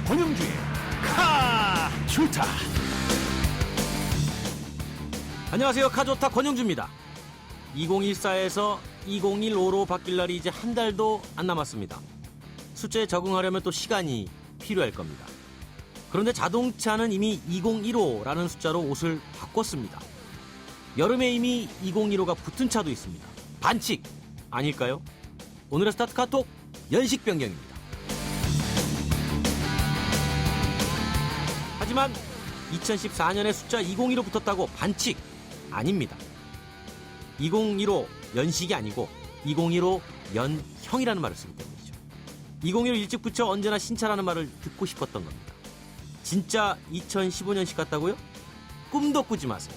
권영주의 카좋다. 안녕하세요. 카좋다 권영주입니다. 2014에서 2015로 바뀔 날이 이제 한 달도 안 남았습니다. 숫자에 적응하려면 또 시간이 필요할 겁니다. 그런데 자동차는 이미 2015라는 숫자로 옷을 바꿨습니다. 여름에 이미 2015가 붙은 차도 있습니다. 반칙 아닐까요? 오늘의 스타트 카톡 연식 변경입니다. 하지만 2014년에 숫자 2015 붙었다고 반칙 아닙니다. 2015 연식이 아니고 2015 연형이라는 말을 쓰기 때문이죠. 2015 일찍 붙여 언제나 신차라는 말을 듣고 싶었던 겁니다. 진짜 2015년식 같다고요? 꿈도 꾸지 마세요.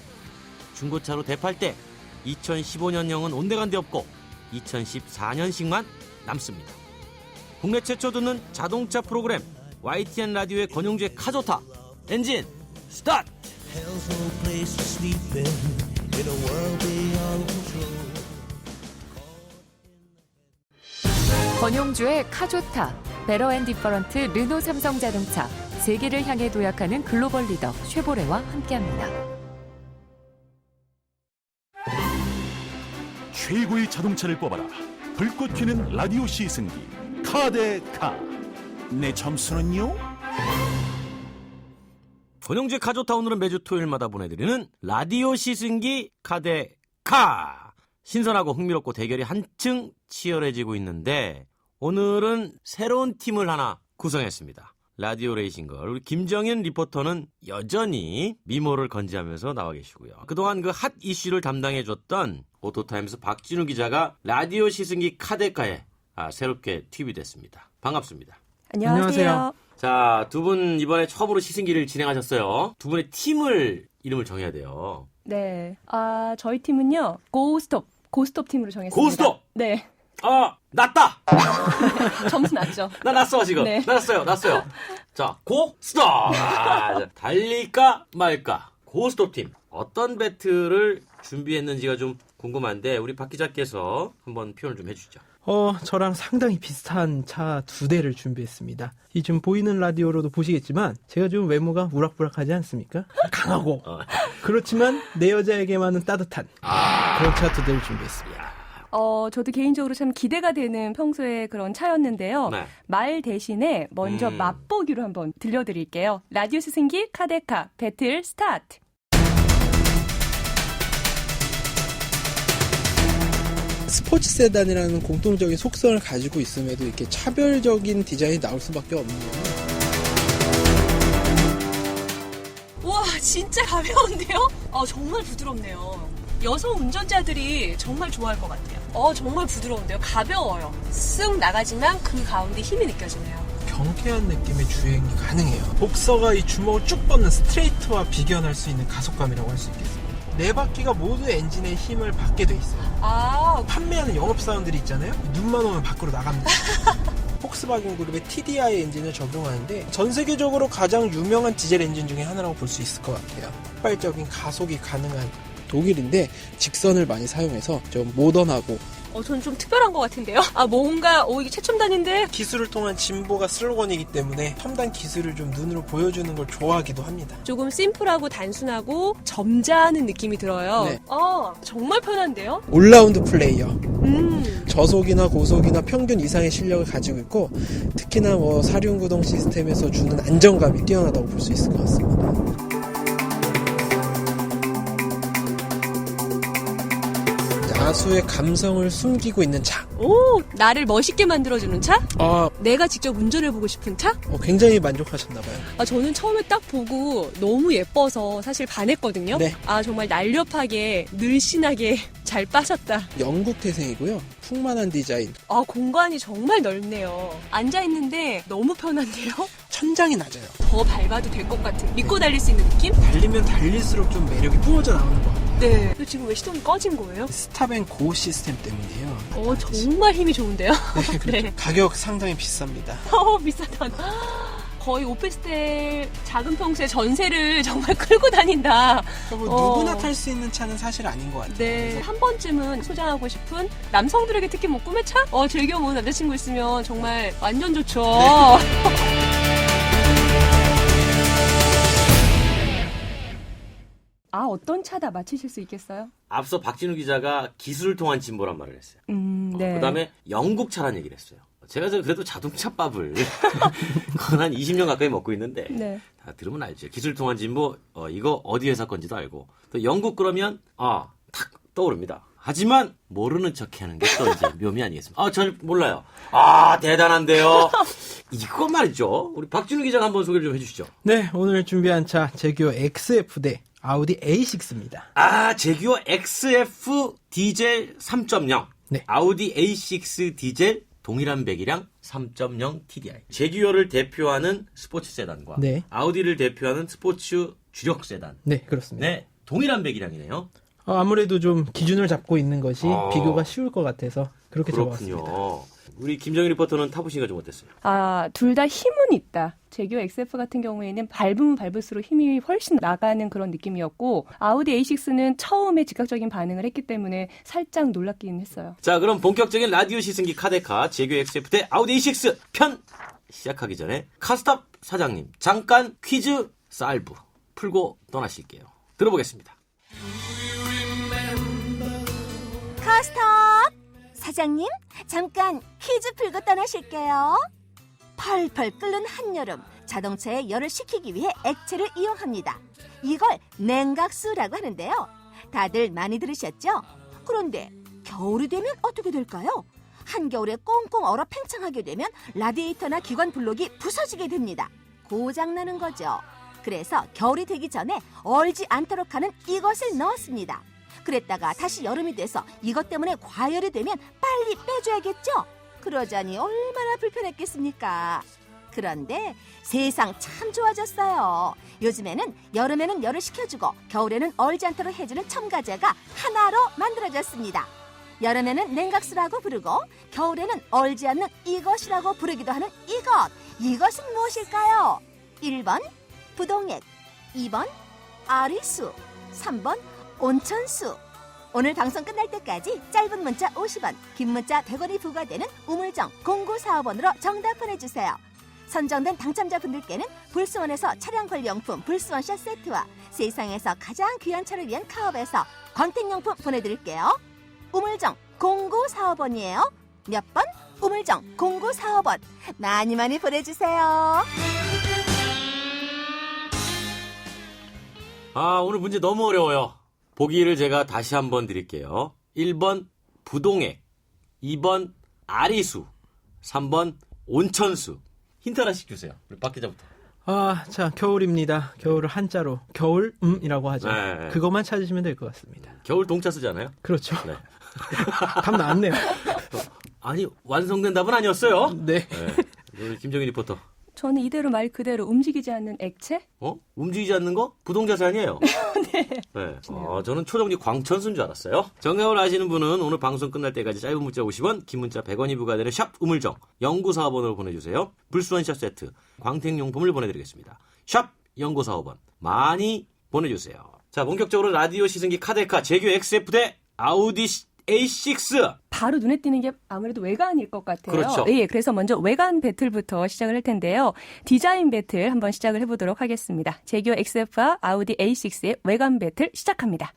중고차로 대팔 때 2015년형은 온데간데 없고 2014년식만 남습니다. 국내 최초 듣는 자동차 프로그램 YTN 라디오의 권용주의 카좋다. 엔진 스타트! 권용주의 카좋다. 베러 앤 디퍼런트 르노 삼성자동차. 세계를 향해 도약하는 글로벌 리더 쉐보레와 함께합니다. 최고의 자동차를 뽑아라. 불꽃 튀는 라디오 시승기 카데카. 내 점수는요? 권용주의 카좋다. 오늘은 매주 토요일마다 보내드리는 라디오 시승기 카데카. 신선하고 흥미롭고 대결이 한층 치열해지고 있는데 오늘은 새로운 팀을 하나 구성했습니다. 라디오 레이싱걸 우리 김정현 리포터는 여전히 미모를 건지하면서 나와 계시고요. 그동안 그 핫 이슈를 담당해줬던 오토타임스 박진우 기자가 라디오 시승기 카데카에 새롭게 투입이 됐습니다. 반갑습니다. 안녕하세요. 자, 두 분 이번에 처음으로 시승기를 진행하셨어요. 두 분의 팀을 이름을 정해야 돼요. 네. 저희 팀은요. 고스톱 팀으로 정했습니다. 고스톱! 네. 났다! 점수 났죠. 나 났어, 지금. 네. 났어요. 자, 고스톱! 달릴까 말까. 고스톱 팀. 어떤 배틀을 준비했는지가 좀 궁금한데, 우리 박 기자께서 한번 표현을 좀 해주시죠. 저랑 상당히 비슷한 차 2대를 준비했습니다. 이 지금 보이는 라디오로도 보시겠지만 제가 좀 외모가 우락부락하지 않습니까? 강하고 그렇지만 내 여자에게만은 따뜻한 그런 차 2대를 준비했습니다. 저도 개인적으로 참 기대가 되는 평소에 그런 차였는데요. 네. 말 대신에 먼저 맛보기로 한번 들려드릴게요. 라디오 스승기 카데카 배틀 스타트. 스포츠 세단이라는 공통적인 속성을 가지고 있음에도 이렇게 차별적인 디자인이 나올 수밖에 없는 거예요. 와, 진짜 가벼운데요? 정말 부드럽네요. 여성 운전자들이 정말 좋아할 것 같아요. 정말 부드러운데요. 가벼워요. 쓱 나가지만 그 가운데 힘이 느껴지네요. 경쾌한 느낌의 주행이 가능해요. 복서가 이 주먹을 쭉 뻗는 스트레이트와 비견할 수 있는 가속감이라고 할 수 있겠습니다. 네 바퀴가 모두 엔진의 힘을 받게 돼 있어요. 판매하는 영업사원들이 있잖아요. 눈만 오면 밖으로 나갑니다. 폭스바겐 그룹의 TDI 엔진을 적용하는데 전 세계적으로 가장 유명한 디젤 엔진 중에 하나라고 볼 수 있을 것 같아요. 폭발적인 가속이 가능한 독일인데 직선을 많이 사용해서 좀 모던하고 저는 좀 특별한 것 같은데요? 뭔가, 이게 최첨단인데? 기술을 통한 진보가 슬로건이기 때문에 첨단 기술을 좀 눈으로 보여주는 걸 좋아하기도 합니다. 조금 심플하고 단순하고 점잖은 느낌이 들어요. 네. 정말 편한데요? 올라운드 플레이어. 저속이나 고속이나 평균 이상의 실력을 가지고 있고 특히나 사륜구동 시스템에서 주는 안정감이 뛰어나다고 볼 수 있을 것 같습니다. 야수의 감성을 숨기고 있는 차. 나를 멋있게 만들어주는 차? 아, 내가 직접 운전해보고 싶은 차? 굉장히 만족하셨나봐요. 저는 처음에 딱 보고 너무 예뻐서 사실 반했거든요. 네. 정말 날렵하게, 늘씬하게 잘 빠졌다. 영국 태생이고요. 풍만한 디자인. 공간이 정말 넓네요. 앉아있는데 너무 편한데요? 천장이 낮아요. 더 밟아도 될 것 같은, 믿고 달릴 수 있는 느낌? 달리면 달릴수록 좀 매력이 뿜어져 나오는 것 같아요. 네. 지금 왜 시동이 꺼진 거예요? 스탑앤고 시스템 때문이에요. 정말 힘이 좋은데요? 네, 그렇죠. 네. 가격 상당히 비쌉니다. 비싸다. 거의 오피스텔 작은 평수에 전세를 정말 끌고 다닌다. 누구나 탈 수 있는 차는 사실 아닌 것 같아요. 네. 한 번쯤은 소장하고 싶은 남성들에게 특히 꿈의 차? 즐겨보는 남자친구 있으면 정말 완전 좋죠. 네. 아, 어떤 차다 맞히실 수 있겠어요? 앞서 박진우 기자가 기술을 통한 진보란 말을 했어요. 네. 그다음에 영국 차란 얘기를 했어요. 제가 그래도 자동차 밥을 그건 한 20년 가까이 먹고 있는데 네. 다 들으면 알죠. 기술 통한 진보 이거 어디 회사 건지도 알고 또 영국 그러면 탁 떠오릅니다. 하지만 모르는 척하는 게 또 이제 묘미 아니겠습니까? 잘 몰라요. 대단한데요. 이거 말이죠. 우리 박진우 기자가 한번 소개를 좀 해주시죠. 네, 오늘 준비한 차 제규어 XF 대 아우디 A6입니다. 제규어 XF 디젤 3.0 네. 아우디 A6 디젤 동일한 배기량 3.0 TDI. 제규어를 대표하는 스포츠 세단과 네. 아우디를 대표하는 스포츠 주력 세단. 네, 그렇습니다. 네, 동일한 배기량이네요. 아무래도 좀 기준을 잡고 있는 것이 비교가 쉬울 것 같아서 그렇게 적어봤습니다. 그렇군요. 우리 김정희 리포터는 타보시니까 좀 어땠어요? 둘 다 힘은 있다. 제규어 XF 같은 경우에는 밟으면 밟을수록 힘이 훨씬 나가는 그런 느낌이었고 아우디 A6는 처음에 즉각적인 반응을 했기 때문에 살짝 놀랍긴 했어요. 자, 그럼 본격적인 라디오 시승기 카데카 제규어 XF 대 아우디 A6 편 시작하기 전에 카스탑 사장님 잠깐 퀴즈 살부 풀고 떠나실게요. 들어보겠습니다. 카스탑 사장님 잠깐 퀴즈 풀고 떠나실게요. 펄펄 끓는 한여름 자동차에 열을 식히기 위해 액체를 이용합니다. 이걸 냉각수라고 하는데요. 다들 많이 들으셨죠? 그런데 겨울이 되면 어떻게 될까요? 한겨울에 꽁꽁 얼어 팽창하게 되면 라디에이터나 기관 블록이 부서지게 됩니다. 고장나는 거죠. 그래서 겨울이 되기 전에 얼지 않도록 하는 이것을 넣었습니다. 그랬다가 다시 여름이 돼서 이것 때문에 과열이 되면 빨리 빼줘야겠죠? 그러자니 얼마나 불편했겠습니까? 그런데 세상 참 좋아졌어요. 요즘에는 여름에는 열을 식혀주고 겨울에는 얼지 않도록 해주는 첨가제가 하나로 만들어졌습니다. 여름에는 냉각수라고 부르고 겨울에는 얼지 않는 이것이라고 부르기도 하는 이것은 무엇일까요? 1번 부동액, 2번 아리수, 3번 온천수. 오늘 방송 끝날 때까지 짧은 문자 50원, 긴 문자 100원이 부과되는 우물정 0945번으로 정답 보내주세요. 선정된 당첨자분들께는 불스원에서 차량 관리용품 불스원샷 세트와 세상에서 가장 귀한 차를 위한 카업에서 광택용품 보내드릴게요. 우물정 0945번이에요. 몇 번? 우물정 0945번. 많이 보내주세요. 오늘 문제 너무 어려워요. 보기를 제가 다시 한번 드릴게요. 1번 부동액, 2번 아리수, 3번 온천수. 힌트 하나씩 주세요. 우리 박 기자부터. 자, 겨울입니다. 겨울을 한자로 겨울이라고 하죠. 네. 그것만 찾으시면 될 것 같습니다. 겨울 동차 쓰지 않아요? 그렇죠. 네. 답 나왔네요. 아니, 완성된 답은 아니었어요. 네. 우리 김정희 리포터. 저는 이대로 말 그대로 움직이지 않는 액체? 움직이지 않는 거? 부동자세 아니에요? 네. 저는 초정지 광천수인 줄 알았어요. 정답을 아시는 분은 오늘 방송 끝날 때까지 짧은 문자 50원, 긴 문자 100원이 부과되는 샵 우물정 0945번으로 보내주세요. 불수원샷 세트, 광택용품을 보내드리겠습니다. 샵 0945번 많이 보내주세요. 자, 본격적으로 라디오 시승기 카데카 제규어 XF 대 아우디 A6. 바로 눈에 띄는 게 아무래도 외관일 것 같아요. 그렇죠. 예, 그래서 먼저 외관 배틀부터 시작을 할 텐데요. 디자인 배틀 한번 시작을 해보도록 하겠습니다. 제규어 XF와 아우디 A6의 외관 배틀 시작합니다.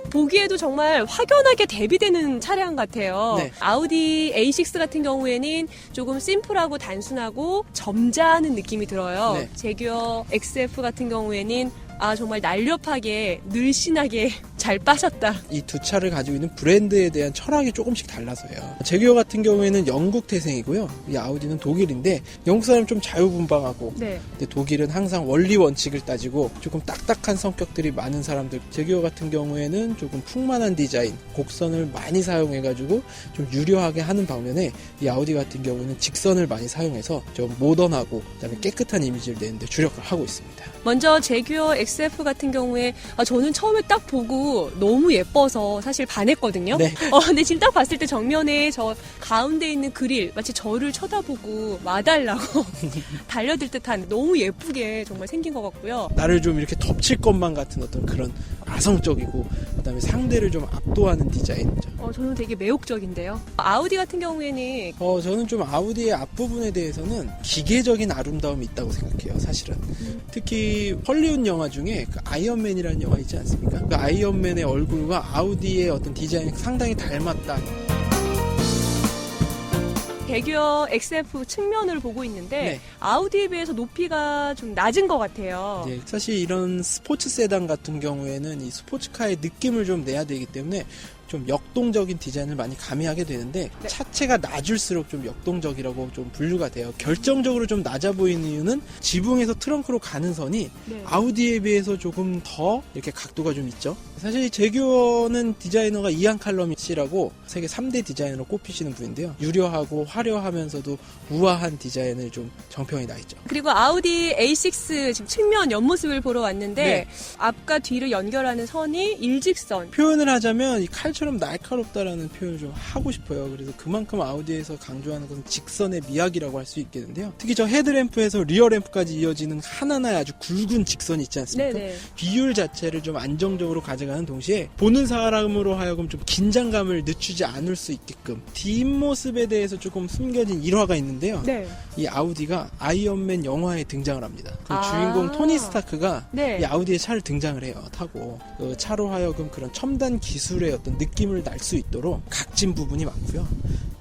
보기에도 정말 확연하게 대비되는 차량 같아요. 네. 아우디 A6 같은 경우에는 조금 심플하고 단순하고 점잖은 느낌이 들어요. 네. 제규어 XF 같은 경우에는 정말 날렵하게 늘씬하게 잘 빠졌다. 이 두 차를 가지고 있는 브랜드에 대한 철학이 조금씩 달라서요. 제규어 같은 경우에는 영국 태생이고요. 이 아우디는 독일인데 영국 사람 좀 자유분방하고 네. 근데 독일은 항상 원리 원칙을 따지고 조금 딱딱한 성격들이 많은 사람들. 제규어 같은 경우에는 조금 풍만한 디자인, 곡선을 많이 사용해가지고 좀 유려하게 하는 방면에 이 아우디 같은 경우는 직선을 많이 사용해서 좀 모던하고 그다음에 깨끗한 이미지를 내는데 주력을 하고 있습니다. 먼저 제규어 XF 같은 경우에 저는 처음에 딱 보고 너무 예뻐서 사실 반했거든요. 네. 근데 지금 딱 봤을 때 정면에 저 가운데 있는 그릴 마치 저를 쳐다보고 와달라고 달려들 듯한 너무 예쁘게 정말 생긴 것 같고요. 나를 좀 이렇게 덮칠 것만 같은 어떤 그런 아성적이고 그다음에 상대를 좀 압도하는 디자인이죠. 저는 되게 매혹적인데요. 아우디 같은 경우에는 저는 좀 아우디의 앞부분에 대해서는 기계적인 아름다움이 있다고 생각해요, 사실은. 특히 헐리우드 영화 중에 그 아이언맨이라는 영화 있지 않습니까? 그 아이언맨의 얼굴과 아우디의 어떤 디자인이 상당히 닮았다. 대규어 XF 측면을 보고 있는데 네. 아우디에 비해서 높이가 좀 낮은 것 같아요. 네, 사실 이런 스포츠 세단 같은 경우에는 이 스포츠카의 느낌을 좀 내야 되기 때문에 좀 역동적인 디자인을 많이 가미하게 되는데 네. 차체가 낮을수록 좀 역동적이라고 좀 분류가 돼요. 결정적으로 좀 낮아 보이는 이유는 지붕에서 트렁크로 가는 선이 네. 아우디에 비해서 조금 더 이렇게 각도가 좀 있죠. 사실 제규어는 디자이너가 이안 칼럼이시라고 세계 3대 디자이너로 꼽히시는 분인데요. 유려하고 화려하면서도 우아한 디자인을 좀 정평이 나 있죠. 그리고 아우디 A6 지금 측면 옆모습을 보러 왔는데 네. 앞과 뒤를 연결하는 선이 일직선. 표현을 하자면 이 칼처럼 날카롭다라는 표현을 좀 하고 싶어요. 그래서 그만큼 아우디에서 강조하는 것은 직선의 미학이라고 할 수 있겠는데요. 특히 저 헤드램프에서 리어램프까지 이어지는 하나하나의 아주 굵은 직선이 있지 않습니까? 네네. 비율 자체를 좀 안정적으로 가져가는 동시에 보는 사람으로 하여금 좀 긴장감을 늦추지 않을 수 있게끔 뒷모습에 대해서 조금 숨겨진 일화가 있는데요. 네. 이 아우디가 아이언맨 영화에 등장을 합니다. 그 아. 주인공 토니 스타크가 네. 이 아우디의 차를 등장을 해요. 타고 그 차로 하여금 그런 첨단 기술의 어떤 느낌을 날 수 있도록 각진 부분이 많고요.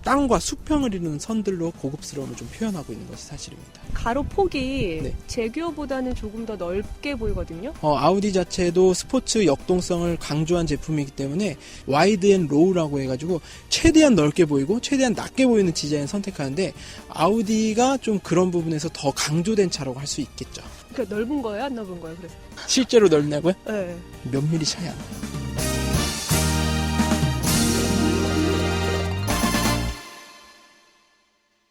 땅과 수평을 이루는 선들로 고급스러움을 좀 표현하고 있는 것이 사실입니다. 가로 폭이 네. 제규어보다는 조금 더 넓게 보이거든요. 아우디 자체도 스포츠 역동성을 강조한 제품이기 때문에 와이드 앤 로우라고 해가지고 최대한 넓게 보이고 최대한 낮게 보이는 디자인을 선택하는데 아우디가 좀 그런 부분에서 더 강조된 차라고 할 수 있겠죠. 그러니까 넓은 거예요? 안 넓은 거예요? 그래서. 실제로 넓냐고요? 네. 몇 미리 차이 안 나요.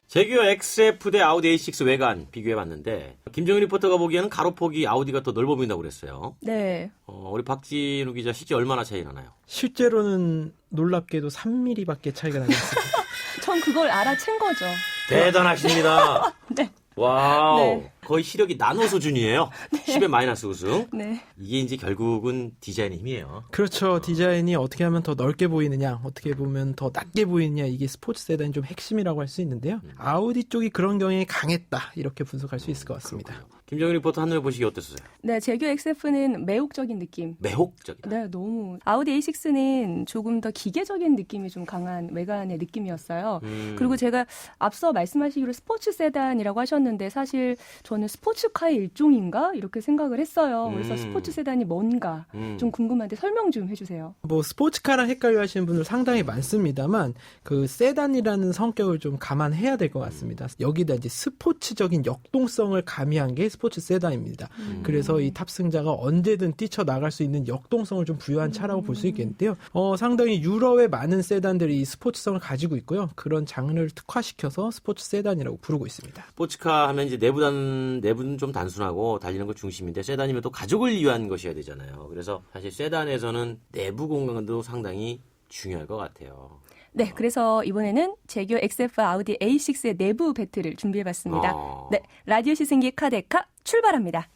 제규어 XF 대 아우디 A6 외관 비교해봤는데 김정일 리포터가 보기에는 가로폭이 아우디가 더 넓어 보인다고 그랬어요. 네. 우리 박진우 기자 실제 얼마나 차이 나나요? 실제로는 놀랍게도 3mm밖에 차이가 나지 않습니다. 전 그걸 알아챈 거죠. 대단하십니다. 네. 와우. 네. 거의 시력이 나노 수준이에요. 10의 마이너스 우승. 네. 이게 이제 결국은 디자인의 힘이에요. 그렇죠. 디자인이 어떻게 하면 더 넓게 보이느냐, 어떻게 보면 더 낮게 보이느냐, 이게 스포츠 세단이 좀 핵심이라고 할 수 있는데요. 아우디 쪽이 그런 경향이 강했다, 이렇게 분석할 수 있을 것 같습니다. 그렇군요. 김정일 리포터 한눈에 보시기 어땠어요? 네, 제규어 XF는 매혹적인 느낌. 매혹적이다. 네, 너무. 아우디 A6는 조금 더 기계적인 느낌이 좀 강한 외관의 느낌이었어요. 그리고 제가 앞서 말씀하시기로 스포츠 세단이라고 하셨는데 사실 저는 스포츠카의 일종인가? 이렇게 생각을 했어요. 그래서 스포츠 세단이 뭔가 좀 궁금한데 설명 좀 해주세요. 뭐 스포츠카랑 헷갈려 하시는 분들 상당히 많습니다만 그 세단이라는 성격을 좀 감안해야 될 것 같습니다. 여기다 이제 스포츠적인 역동성을 가미한 게 스포츠 세단입니다. 그래서 이 탑승자가 언제든 뛰쳐나갈 수 있는 역동성을 좀 부여한 차라고 볼 수 있겠는데요. 상당히 유럽의 많은 세단들이 이 스포츠성을 가지고 있고요. 그런 장르를 특화시켜서 스포츠 세단이라고 부르고 있습니다. 스포츠카 하면 이제 내부는 좀 단순하고 달리는 거 중심인데 세단이면 또 가족을 위한 것이어야 되잖아요. 그래서 사실 세단에서는 내부 공간도 상당히 중요할 것 같아요. 네, 그래서 이번에는 제규어 XF 아우디 A6의 내부 배틀을 준비해봤습니다. 네, 라디오 시승기 카데카 출발합니다.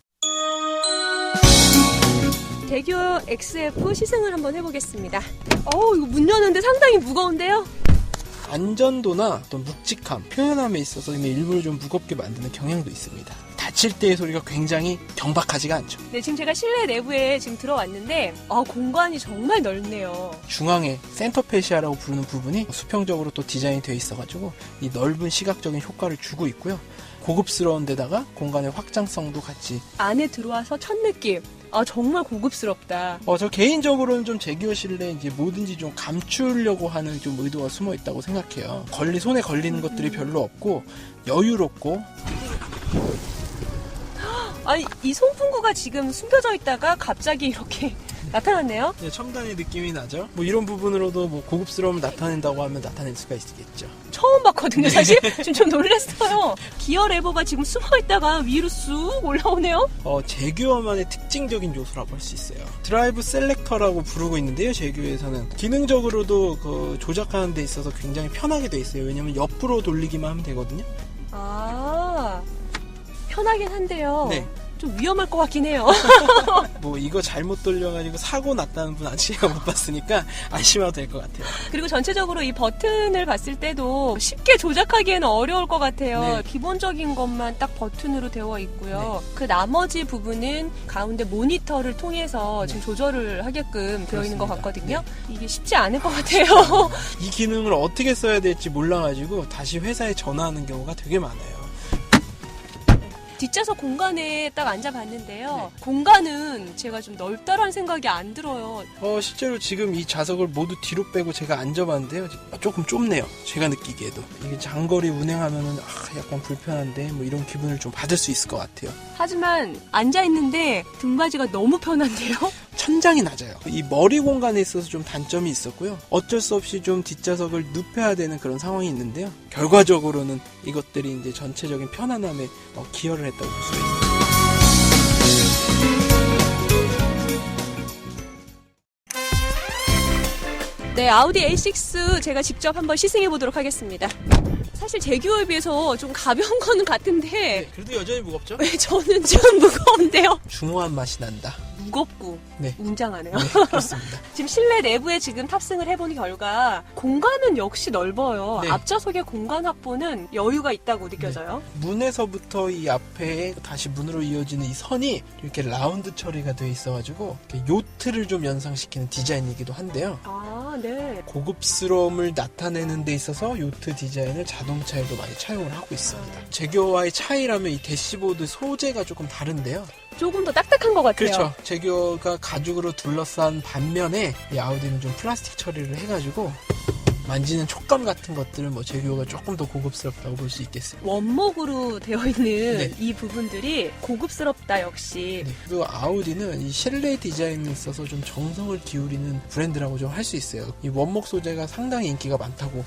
제규어 XF 시승을 한번 해보겠습니다. 이거 문 여는데 상당히 무거운데요? 안전도나 어떤 묵직함, 표현함에 있어서 일부러 좀 무겁게 만드는 경향도 있습니다. 닫힐 때의 소리가 굉장히 경박하지가 않죠. 네, 지금 제가 실내 내부에 지금 들어왔는데 공간이 정말 넓네요. 중앙에 센터페시아라고 부르는 부분이 수평적으로 또 디자인이 되어 있어가지고 이 넓은 시각적인 효과를 주고 있고요. 고급스러운 데다가 공간의 확장성도 같이. 안에 들어와서 첫 느낌. 정말 고급스럽다. 저 개인적으로는 좀 제규어 실내 이제 뭐든지 좀 감추려고 하는 좀 의도가 숨어 있다고 생각해요. 손에 걸리는 것들이 별로 없고 여유롭고. 아니, 이 송풍구가 지금 숨겨져 있다가 갑자기 이렇게 나타났네요. 네, 첨단의 느낌이 나죠. 뭐 이런 부분으로도 뭐 고급스러움을 나타낸다고 하면 나타낼 수가 있겠죠. 처음 봤거든요, 사실. 지금 좀 놀랐어요. 기어 레버가 지금 숨어 있다가 위로 쑥 올라오네요. 제규어만의 특징적인 요소라고 할 수 있어요. 드라이브 셀렉터라고 부르고 있는데요, 제규어에서는. 기능적으로도 그 조작하는 데 있어서 굉장히 편하게 돼 있어요. 왜냐면 옆으로 돌리기만 하면 되거든요. 편하긴 한데요. 네. 좀 위험할 것 같긴 해요. 뭐 이거 잘못 돌려가지고 사고 났다는 분 아직 제가 못 봤으니까 안심하도 될 것 같아요. 그리고 전체적으로 이 버튼을 봤을 때도 쉽게 조작하기에는 어려울 것 같아요. 네. 기본적인 것만 딱 버튼으로 되어 있고요. 그 나머지 부분은 가운데 모니터를 통해서 지금 조절을 하게끔 되어 있는 것 그렇습니다. 같거든요. 이게 쉽지 않을 것 같아요. 이 기능을 어떻게 써야 될지 몰라가지고 다시 회사에 전화하는 경우가 되게 많아요. 뒷좌석 공간에 딱 앉아봤는데요. 공간은 제가 좀 넓다라는 생각이 안 들어요. 실제로 지금 이 좌석을 모두 뒤로 빼고 제가 앉아봤는데요. 조금 좁네요. 제가 느끼기에도. 이게 장거리 운행하면은 약간 불편한데 뭐 이런 기분을 좀 받을 수 있을 것 같아요. 하지만 앉아있는데 등받이가 너무 편한데요? 천장이 낮아요. 이 머리 공간에 있어서 좀 단점이 있었고요. 어쩔 수 없이 좀 뒷좌석을 눕혀야 되는 그런 상황이 있는데요. 결과적으로는 이것들이 이제 전체적인 편안함에 기여를 했다고 볼 수가 있어요. 네, 아우디 A6 제가 직접 한번 시승해 보도록 하겠습니다. 사실 제규어에 비해서 좀 가벼운 거는 같은데 네, 그래도 여전히 무겁죠? 왜 저는 좀 무거운데요? 중후한 맛이 난다. 무겁고 네. 웅장하네요. 네, 그렇습니다. 지금 실내 내부에 지금 탑승을 해본 결과 공간은 역시 넓어요. 네. 앞좌석의 공간 확보는 여유가 있다고 느껴져요. 문에서부터 이 앞에 다시 문으로 이어지는 이 선이 이렇게 라운드 처리가 되어 있어가지고 이렇게 요트를 좀 연상시키는 디자인이기도 한데요. 아, 네. 고급스러움을 나타내는 데 있어서 요트 디자인을 자동차에도 많이 차용을 하고 있습니다. 제규어와의 차이라면 이 대시보드 소재가 조금 다른데요. 조금 더 딱딱한 것 같아요. 그렇죠. 제규어가 가죽으로 둘러싼 반면에 이 아우디는 좀 플라스틱 처리를 해가지고 만지는 촉감 같은 것들은 뭐 제규어가 조금 더 고급스럽다고 볼 수 있겠습니다. 원목으로 되어 있는 네. 이 부분들이 고급스럽다 역시. 네, 그리고 아우디는 이 실내 디자인에 있어서 좀 정성을 기울이는 브랜드라고 좀 할 수 있어요. 이 원목 소재가 상당히 인기가 많다고.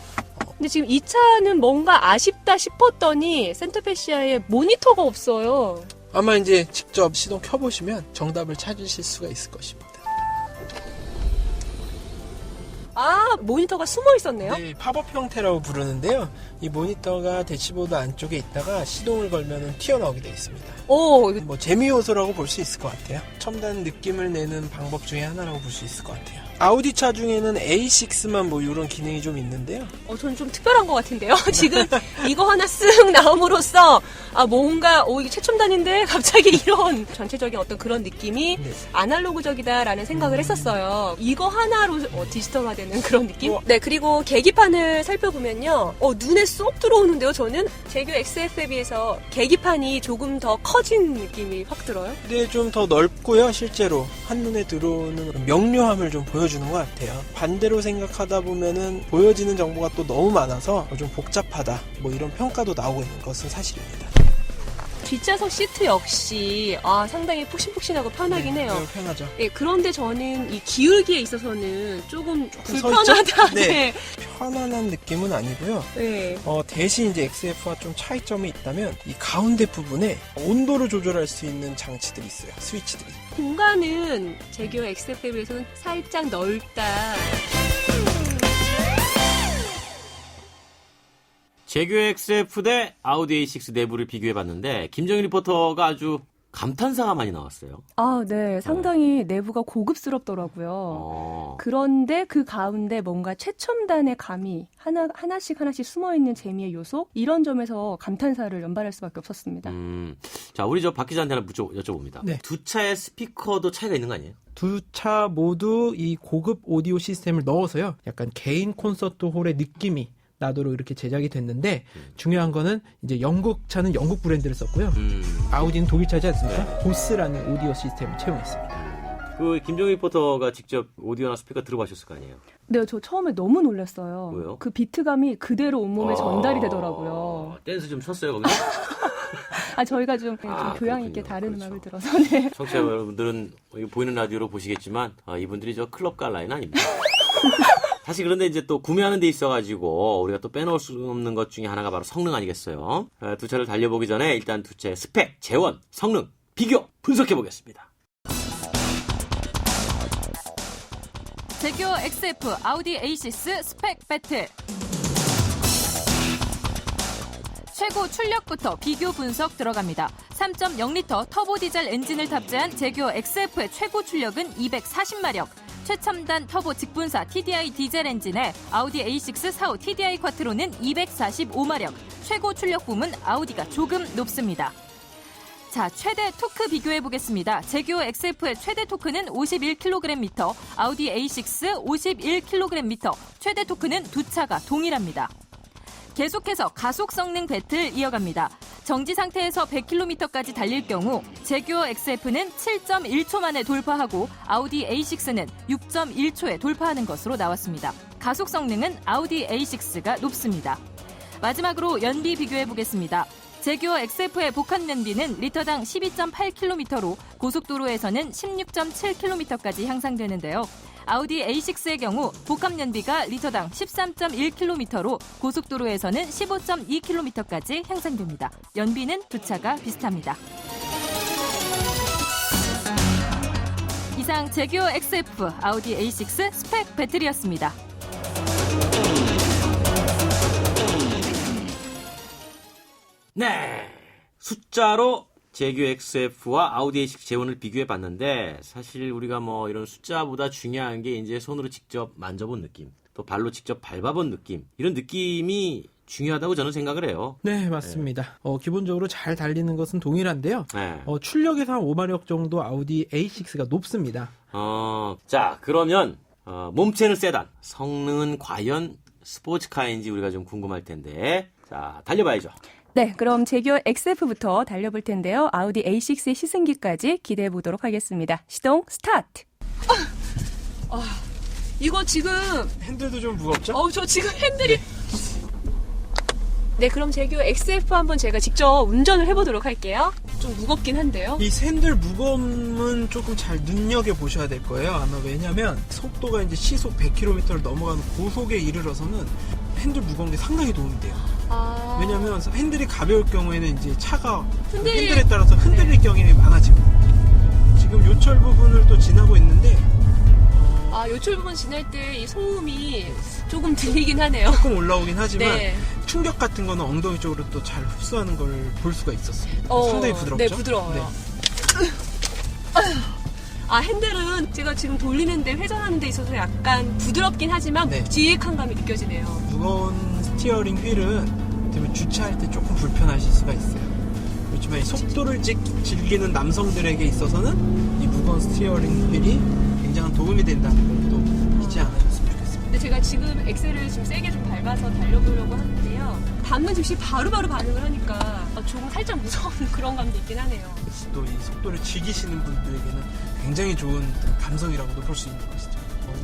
근데 지금 이 차는 뭔가 아쉽다 싶었더니 센터페시아에 모니터가 없어요. 아마 이제 직접 시동 켜보시면 정답을 찾으실 수가 있을 것입니다. 아, 모니터가 숨어 있었네요. 네, 팝업 형태라고 부르는데요. 이 모니터가 대시보드 안쪽에 있다가 시동을 걸면 튀어나오게 되어 있습니다. 오, 뭐 재미 요소라고 볼 수 있을 것 같아요. 첨단 느낌을 내는 방법 중에 하나라고 볼 수 있을 것 같아요. 아우디 차 중에는 A6만 뭐 이런 기능이 좀 있는데요. 저는 좀 특별한 것 같은데요. 지금 이거 하나 쓱 나옴으로써 뭔가 이게 최첨단인데 갑자기 이런 전체적인 어떤 그런 느낌이 네. 아날로그적이다라는 생각을 했었어요. 이거 하나로 디지털화되는 그런 느낌? 네, 그리고 계기판을 살펴보면요. 눈에 쏙 들어오는데요. 저는 제규 XF에 비해서 계기판이 조금 더 커진 느낌이 확 들어요. 근데 좀 더 넓고요. 실제로 한눈에 들어오는 명료함을 좀 보여주는 것 같아요. 반대로 생각하다 보면은 보여지는 정보가 또 너무 많아서 좀 복잡하다 뭐 이런 평가도 나오고 있는 것은 사실입니다. 뒷좌석 시트 역시 상당히 푹신푹신하고 편하긴 해요. 매우 편하죠. 예, 그런데 저는 이 기울기에 있어서는 조금 서 불편하다. 있죠? 네. 네. 편안한 느낌은 아니고요. 네. 대신 이제 XF와 좀 차이점이 있다면 이 가운데 부분에 온도를 조절할 수 있는 장치들이 있어요. 스위치들이. 공간은 제규어 XF에 비해서는 살짝 넓다. 제규어 XF 대 아우디 A6 내부를 비교해봤는데 김정일 리포터가 아주 감탄사가 많이 나왔어요. 네. 상당히 내부가 고급스럽더라고요. 그런데 그 가운데 뭔가 최첨단의 감이 하나씩 숨어있는 재미의 요소? 이런 점에서 감탄사를 연발할 수밖에 없었습니다. 자, 우리 박 기자한테 하나 여쭤봅니다. 네. 두 차의 스피커도 차이가 있는 거 아니에요? 두 차 모두 이 고급 오디오 시스템을 넣어서요. 약간 개인 콘서트 홀의 느낌이 나도록 이렇게 제작이 됐는데 중요한 거는 이제 영국 차는 영국 브랜드를 썼고요. 아우디는 독일 차지 않습니까? 네. 보스라는 오디오 시스템을 채용했습니다. 그 김정일 리포터가 직접 오디오나 스피커 들어보셨을 거 아니에요? 네, 저 처음에 너무 놀랐어요. 왜요? 그 비트감이 그대로 온몸에 전달이 되더라고요. 댄스 좀 쳤어요, 거기서? 저희가 좀 교양 있게 그렇군요. 다른 그렇죠. 음악을 들어서 네. 청취자 여러분들은 보이는 라디오로 보시겠지만 이분들이 저 클럽 갈 라인 아닙니다. 사실 그런데 이제 또 구매하는 데 있어가지고 우리가 또 빼놓을 수 없는 것 중에 하나가 바로 성능 아니겠어요? 두 차를 달려보기 전에 일단 두 차의 스펙, 재원, 성능, 비교 분석해보겠습니다. 제규어 XF 아우디 A6 스펙 배틀. 최고 출력부터 비교 분석 들어갑니다. 3.0리터 터보 디젤 엔진을 탑재한 제규어 XF의 최고 출력은 240마력, 최첨단 터보 직분사 TDI 디젤 엔진에 아우디 A6 4호 TDI 쿼트로는 245마력, 최고 출력 부문 아우디가 조금 높습니다. 자, 최대 토크 비교해보겠습니다. 제규어 XF의 최대 토크는 51kgm, 아우디 A6 51kgm, 최대 토크는 두 차가 동일합니다. 계속해서 가속 성능 배틀 이어갑니다. 정지 상태에서 100km까지 달릴 경우 제규어 XF는 7.1초 만에 돌파하고 아우디 A6는 6.1초에 돌파하는 것으로 나왔습니다. 가속 성능은 아우디 A6가 높습니다. 마지막으로 연비 비교해보겠습니다. 제규어 XF의 복합 연비는 리터당 12.8km로 고속도로에서는 16.7km까지 향상되는데요. 아우디 A6의 경우 복합 연비가 리터당 13.1km로 고속도로에서는 15.2km까지 향상됩니다. 연비는 두 차가 비슷합니다. 이상 제규어 XF 아우디 A6 스펙 배틀이었습니다. 네, 숫자로 제규어 XF와 아우디 A6 재원을 비교해봤는데 사실 우리가 뭐 이런 숫자보다 중요한 게 이제 손으로 직접 만져본 느낌, 또 발로 직접 밟아본 느낌, 이런 느낌이 중요하다고 저는 생각을 해요. 네, 맞습니다. 기본적으로 잘 달리는 것은 동일한데요. 네. 출력에서 한 5마력 정도 아우디 A6가 높습니다. 자, 그러면 몸체는 세단, 성능은 과연 스포츠카인지 우리가 좀 궁금할 텐데, 자, 달려봐야죠. 네, 그럼 제규어 XF부터 달려볼 텐데요. 아우디 A6의 시승기까지 기대해 보도록 하겠습니다. 시동 스타트! 이거 지금 핸들도 좀 무겁죠? 저 지금 핸들이 네, 그럼 제규어 XF 한번 제가 직접 운전을 해보도록 할게요. 좀 무겁긴 한데요. 이 핸들 무거움은 조금 잘 눈여겨보셔야 될 거예요. 아마 왜냐면 속도가 이제 시속 100km를 넘어가는 고속에 이르러서는 핸들 무거운 게 상당히 도움이 돼요. 왜냐면 핸들이 가벼울 경우에는 이제 차가 핸들에 따라서 흔들릴 경향이 많아지거든요. 지금 요철 부분을 또 지나고 있는데 요철 부분 지날 때 이 소음이 조금 들리긴 하네요. 조금 올라오긴 하지만 네. 충격 같은 거는 엉덩이 쪽으로 또 잘 흡수하는 걸 볼 수가 있었어요. 상당히 부드럽죠? 네, 부드러워요. 네. 핸들은 제가 지금 돌리는데 회전하는 데 있어서 약간 부드럽긴 하지만 네. 묵직한 감이 느껴지네요. 무거운 스티어링 휠은 주차할 때 조금 불편하실 수가 있어요. 그렇지만 이 속도를 즐기는 남성들에게 있어서는 이 무거운 스티어링 휠이 굉장한 도움이 된다는 걸 또 잊지 않으셨으면 좋겠습니다. 근데 제가 지금 엑셀을 좀 세게 좀 밟아서 달려보려고 하는데요. 밟는 즉시 바로바로 반응을 하니까 조금 살짝 무서운 그런 감도 있긴 하네요. 또 이 속도를 즐기시는 분들에게는 굉장히 좋은 감성이라고도 볼 수 있는 것이죠.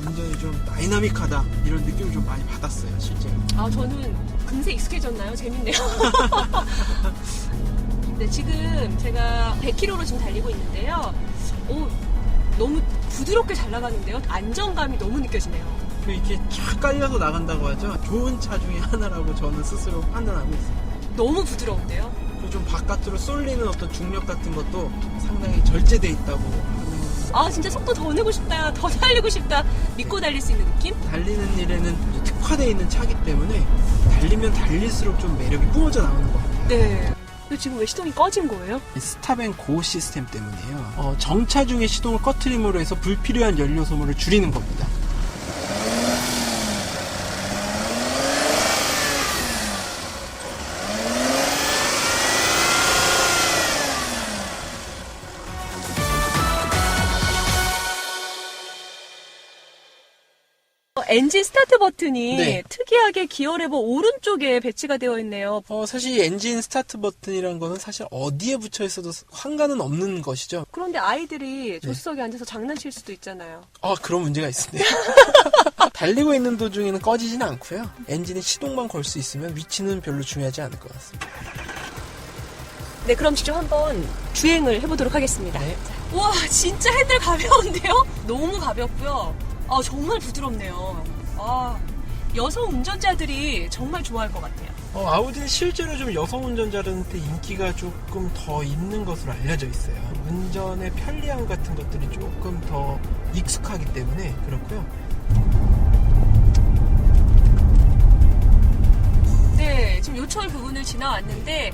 운전이 좀 다이나믹하다 이런 느낌을 좀 많이 받았어요, 실제로. 저는 금세 익숙해졌나요? 재밌네요. 네, 지금 제가 100km로 지금 달리고 있는데요. 너무 부드럽게 잘 나가는데요. 안정감이 너무 느껴지네요. 이렇게 쫙 깔려서 나간다고 하죠. 좋은 차 중에 하나라고 저는 스스로 판단하고 있습니다. 너무 부드러운데요? 그리고 좀 바깥으로 쏠리는 어떤 중력 같은 것도 상당히 절제돼 있다고 하는. 진짜 속도 더 내고 싶다, 더 달리고 싶다, 믿고 달릴 수 있는 느낌? 달리는 일에는 특화되어 있는 차기 때문에 달리면 달릴수록 좀 매력이 뿜어져 나오는 것 같아요. 네. 근데 지금 왜 시동이 꺼진 거예요? 스탑앤고 시스템 때문에요. 정차 중에 시동을 꺼트림으로 해서 불필요한 연료 소모를 줄이는 겁니다. 엔진 스타트 버튼이 네. 특이하게 기어 레버 오른쪽에 배치가 되어 있네요. 사실 엔진 스타트 버튼이라는 거는 사실 어디에 붙여 있어도 상관은 없는 것이죠. 그런데 아이들이 조수석에 앉아서 장난칠 수도 있잖아요. 그런 문제가 있습니다. 달리고 있는 도중에는 꺼지지는 않고요. 엔진에 시동만 걸 수 있으면 위치는 별로 중요하지 않을 것 같습니다. 네, 그럼 직접 한번 주행을 해보도록 하겠습니다. 네. 와, 진짜 핸들 가벼운데요? 너무 가볍고요. 정말 부드럽네요. 여성 운전자들이 정말 좋아할 것 같아요. 아우디는 실제로 좀 여성 운전자들한테 인기가 조금 더 있는 것으로 알려져 있어요. 운전의 편리함 같은 것들이 조금 더 익숙하기 때문에 그렇고요. 네, 지금 요철 부분을 지나왔는데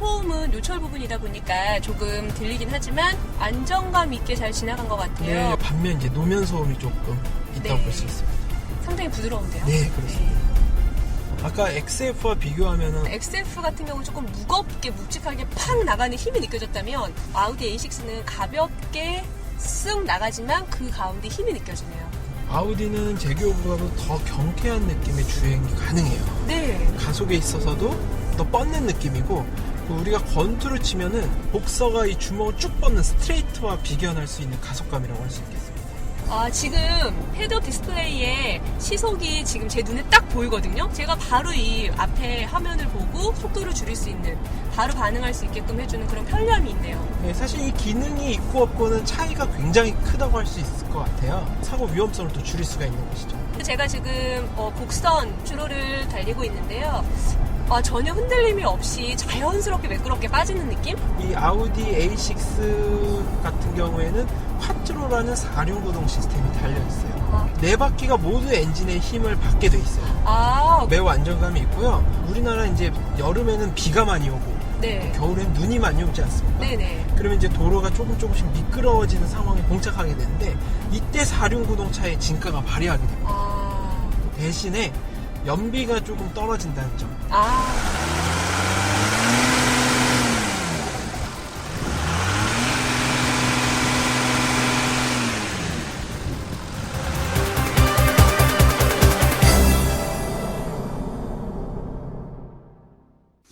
소음은 요철 부분이다 보니까 조금 들리긴 하지만 안정감 있게 잘 지나간 것 같아요. 네, 반면 이제 노면 소음이 조금 있다고 네. 볼 수 있습니다. 상당히 부드러운데요. 네, 그렇습니다. 아까 XF와 비교하면은 XF 같은 경우는 조금 무겁게 묵직하게 팍 나가는 힘이 느껴졌다면 아우디 A6는 가볍게 쓱 나가지만 그 가운데 힘이 느껴지네요. 아우디는 제규어보다도 더 경쾌한 느낌의 주행이 가능해요. 네. 가속에 있어서도 더 뻗는 느낌이고, 우리가 권투를 치면은 복서가 이 주먹을 쭉 뻗는 스트레이트와 비견할 수 있는 가속감이라고 할 수 있겠습니다. 지금 헤드업 디스플레이에 시속이 지금 제 눈에 딱 보이거든요. 제가 바로 이 앞에 화면을 보고 속도를 줄일 수 있는, 바로 반응할 수 있게끔 해주는 그런 편리함이 있네요. 네, 사실 이 기능이 있고 없고는 차이가 굉장히 크다고 할 수 있을 것 같아요. 사고 위험성을 또 줄일 수가 있는 것이죠. 제가 지금 곡선 주로를 달리고 있는데요. 전혀 흔들림이 없이 자연스럽게 매끄럽게 빠지는 느낌? 이 아우디 A6 같은 경우에는 콰트로라는 4륜 구동 시스템이 달려있어요. 네 바퀴가 모두 엔진의 힘을 받게 돼 있어요. 매우 안정감이 있고요. 우리나라 이제 여름에는 비가 많이 오고, 네. 겨울엔 눈이 많이 오지 않습니까? 네네. 그러면 이제 도로가 조금씩 미끄러워지는 상황에 봉착하게 되는데, 이때 4륜 구동차의 진가가 발휘하게 됩니다. 대신에 연비가 조금 떨어진다는 점.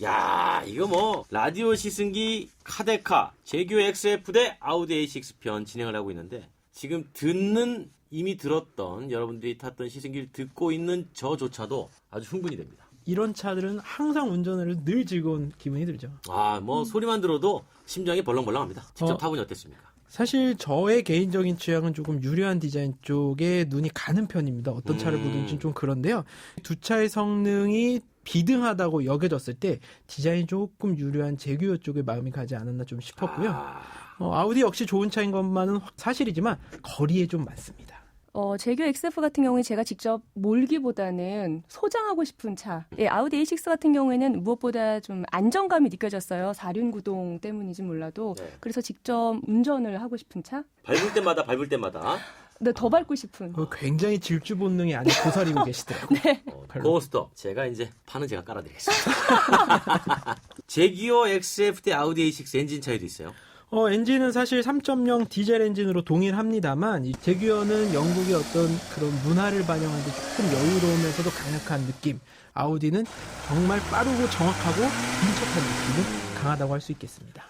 야, 이거 뭐 라디오 시승기 카데카 제규 XF 대 아우디 A6 편 진행을 하고 있는데, 지금 이미 들었던 여러분들이 탔던 시승기를 듣고 있는 저조차도 아주 흥분이 됩니다. 이런 차들은 항상 운전을 늘 즐거운 기분이 들죠. 소리만 들어도 심장이 벌렁벌렁합니다. 직접 타보니 어땠습니까? 사실 저의 개인적인 취향은 조금 유려한 디자인 쪽에 눈이 가는 편입니다. 어떤 차를 보든지 좀 그런데요. 두 차의 성능이 비등하다고 여겨졌을 때 디자인이 조금 유려한 제규어 쪽에 마음이 가지 않았나 좀 싶었고요. 아우디 역시 좋은 차인 것만은 사실이지만 거리에 좀 많습니다. 제규 XF 같은 경우에 제가 직접 몰기보다는 소장하고 싶은 차. 아우디 A6 같은 경우에는 무엇보다 좀 안정감이 느껴졌어요. 4륜 구동 때문인지 몰라도. 네. 그래서 직접 운전을 하고 싶은 차. 밟을 때마다. 네, 더 밟고 싶은. 굉장히 질주 본능이 아주 고사리고 계시더라고요. 네. 고스톱. 제가 깔아드리겠습니다. 제규어 XF 대 아우디 A6 엔진 차이도 있어요. 엔진은 사실 3.0 디젤 엔진으로 동일합니다만, 이 제규어는 영국의 어떤 그런 문화를 반영하는 데 조금 여유로우면서도 강력한 느낌, 아우디는 정말 빠르고 정확하고 민첩한 느낌은 강하다고 할 수 있겠습니다.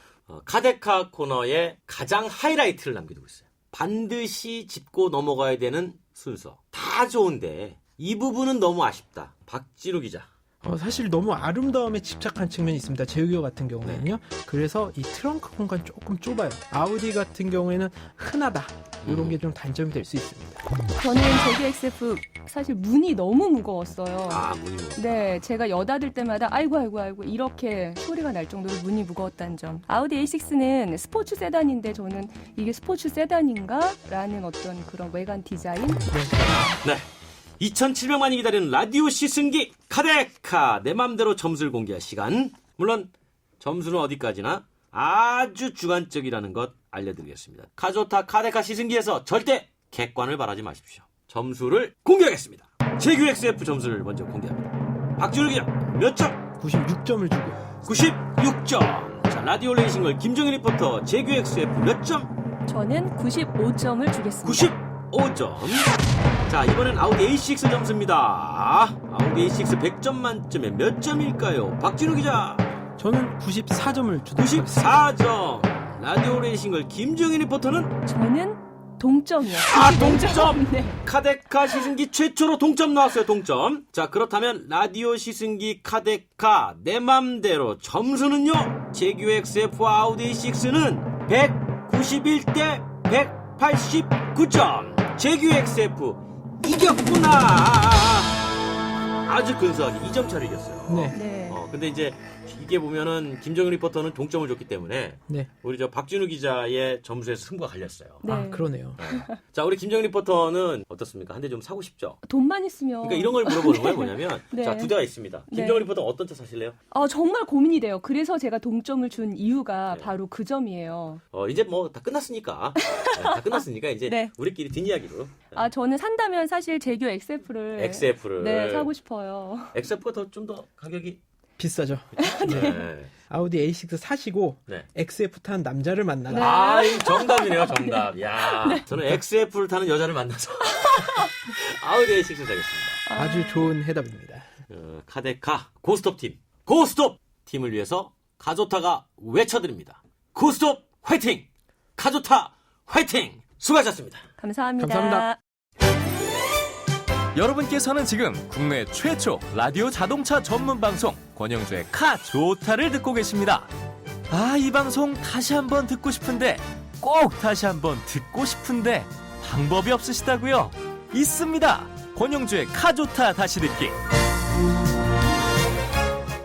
카데카 코너에 가장 하이라이트를 남겨두고 있어요. 반드시 짚고 넘어가야 되는 순서. 다 좋은데 이 부분은 너무 아쉽다. 박지루 기자. 사실 너무 아름다움에 집착한 측면이 있습니다. 제규어 같은 경우에는요. 그래서 이 트렁크 공간 조금 좁아요. 아우디 같은 경우에는 흔하다. 이런 게 좀 단점이 될 수 있습니다. 저는 제규 XF 사실 문이 너무 무거웠어요. 문이 무거워. 네, 제가 여닫을 때마다 아이고 이렇게 소리가 날 정도로 문이 무거웠다는 점. 아우디 A6는 스포츠 세단인데 저는 이게 스포츠 세단인가? 라는 어떤 그런 외관 디자인? 네. 2,700만이 기다리는 라디오 시승기 카데카. 내 맘대로 점수를 공개할 시간. 물론 점수는 어디까지나 아주 주관적이라는 것 알려드리겠습니다. 카조타 카데카 시승기에서 절대 객관을 바라지 마십시오. 점수를 공개하겠습니다. 제규 XF 점수를 먼저 공개합니다. 박지훈 기자 몇 점? 96점을 주고. 96점. 자, 라디오 레이싱걸 김정일 리포터 제규 XF 몇 점? 저는 95점을 주겠습니다. 95점. 자, 이번엔 아우디 A6 점수입니다. 아우디 A6 100점 만점에 몇 점일까요? 박진우 기자. 저는 94점을 주도록 하겠습니다. 94점. 라디오 레이싱걸 김정일 리포터는? 저는 동점이요. 동점. 네. 카데카 시승기 최초로 동점 나왔어요. 동점. 자, 그렇다면 라디오 시승기 카데카 내 맘대로 점수는요. 제규 XF와 아우디 A6는 191대 189점. 제규 XF 이겼구나. 아주 근소하게 2점 차로 이겼어요. 네. 네. 근데 이제 이게 보면은 김정은 리포터는 동점을 줬기 때문에 네. 우리 저 박진우 기자의 점수에서 승부가 갈렸어요. 네. 아, 그러네요. 자, 우리 김정은 리포터는 어떻습니까? 한 대 좀 사고 싶죠? 돈만 있으면. 그러니까 이런 걸 물어보는 거예요. 뭐냐면 네. 자, 두 대가 있습니다. 네. 김정은 리포터 어떤 차 사실래요? 정말 고민이 돼요. 그래서 제가 동점을 준 이유가 네. 바로 그 점이에요. 이제 뭐 다 끝났으니까. 네, 다 끝났으니까 이제 네. 우리끼리 뒷이야기로. 저는 산다면 사실 제규 XF를 XF를. 네, 사고 싶어요. XF가 좀 더 가격이 비싸죠. 네. 아우디 A6 사시고 네. XF 탄 남자를 만나라. 네. 아, 이 정답이네요, 정답. 야, 저는 XF를 타는 여자를 만나서 아우디 A6 사겠습니다. 아주 좋은 해답입니다. 카데카 고스톱 팀, 고스톱 팀을 위해서 카조타가 외쳐드립니다. 고스톱 화이팅! 카조타 화이팅! 수고하셨습니다. 감사합니다. 감사합니다. 여러분께서는 지금 국내 최초 라디오 자동차 전문 방송 권영주의 카조타를 듣고 계십니다. 이 방송 다시 한번 듣고 싶은데 꼭 다시 한번 듣고 싶은데 방법이 없으시다고요? 있습니다. 권영주의 카조타 다시 듣기.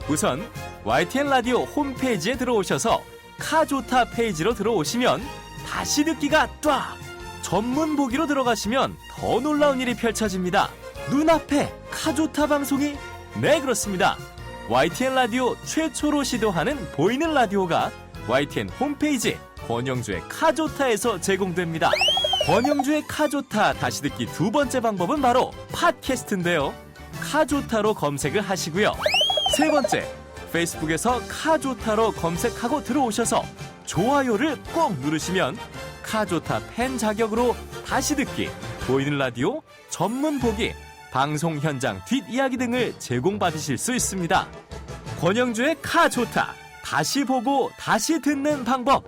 우선 YTN 라디오 홈페이지에 들어오셔서 카조타 페이지로 들어오시면 다시 듣기가 쫙! 전문 보기로 들어가시면 더 놀라운 일이 펼쳐집니다. 눈앞에 카조타 방송이? 네, 그렇습니다. YTN 라디오 최초로 시도하는 보이는 라디오가 YTN 홈페이지 권영주의 카조타에서 제공됩니다. 권영주의 카조타 다시 듣기 두 번째 방법은 바로 팟캐스트인데요. 카조타로 검색을 하시고요. 세 번째, 페이스북에서 카조타로 검색하고 들어오셔서 좋아요를 꼭 누르시면 카조타 팬 자격으로 다시 듣기, 보이는 라디오, 전문 보기, 방송 현장 뒷이야기 등을 제공받으실 수 있습니다. 권영주의 카조타, 다시 보고 다시 듣는 방법.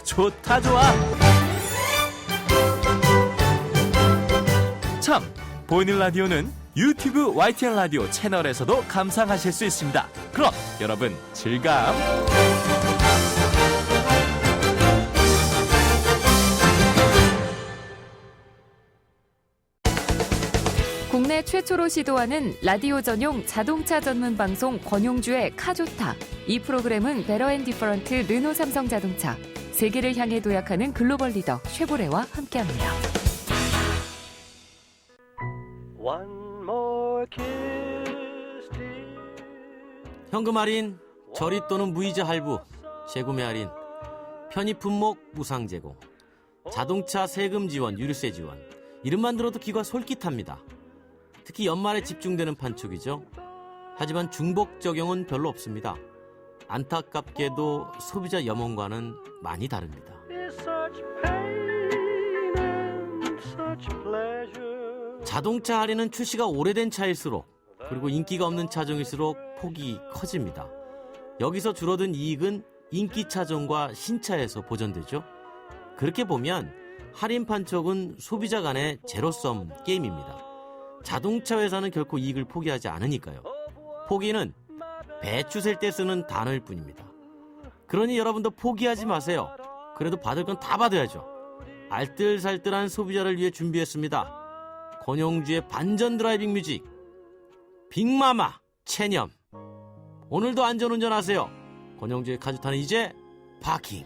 좋다 좋아. 참, 보이는 라디오는 유튜브 YTN 라디오 채널에서도 감상하실 수 있습니다. 그럼 여러분 즐거움. 국내 최초로 시도하는 라디오 전용 자동차 전문 방송 권용주의 카조타. 이 프로그램은 베러앤디퍼런트 르노 삼성 자동차, 세계를 향해 도약하는 글로벌 리더 쉐보레와 함께합니다. 현금 할인, 저리 또는 무이자 할부, 재구매 할인, 편의 품목 무상 제공, 자동차 세금 지원, 유류세 지원. 이름만 들어도 귀가 솔깃합니다. 특히 연말에 집중되는 판촉이죠. 하지만 중복 적용은 별로 없습니다. 안타깝게도 소비자 염원과는 많이 다릅니다. 자동차 할인은 출시가 오래된 차일수록, 그리고 인기가 없는 차종일수록 폭이 커집니다. 여기서 줄어든 이익은 인기 차종과 신차에서 보전되죠. 그렇게 보면 할인 판촉은 소비자 간의 제로섬 게임입니다. 자동차 회사는 결코 이익을 포기하지 않으니까요. 포기는 배추 셀 때 쓰는 단어일 뿐입니다. 그러니 여러분도 포기하지 마세요. 그래도 받을 건 다 받아야죠. 알뜰살뜰한 소비자를 위해 준비했습니다. 권영주의 반전 드라이빙 뮤직, 빅마마 체념. 오늘도 안전운전하세요. 권영주의 카조타는 이제 파킹.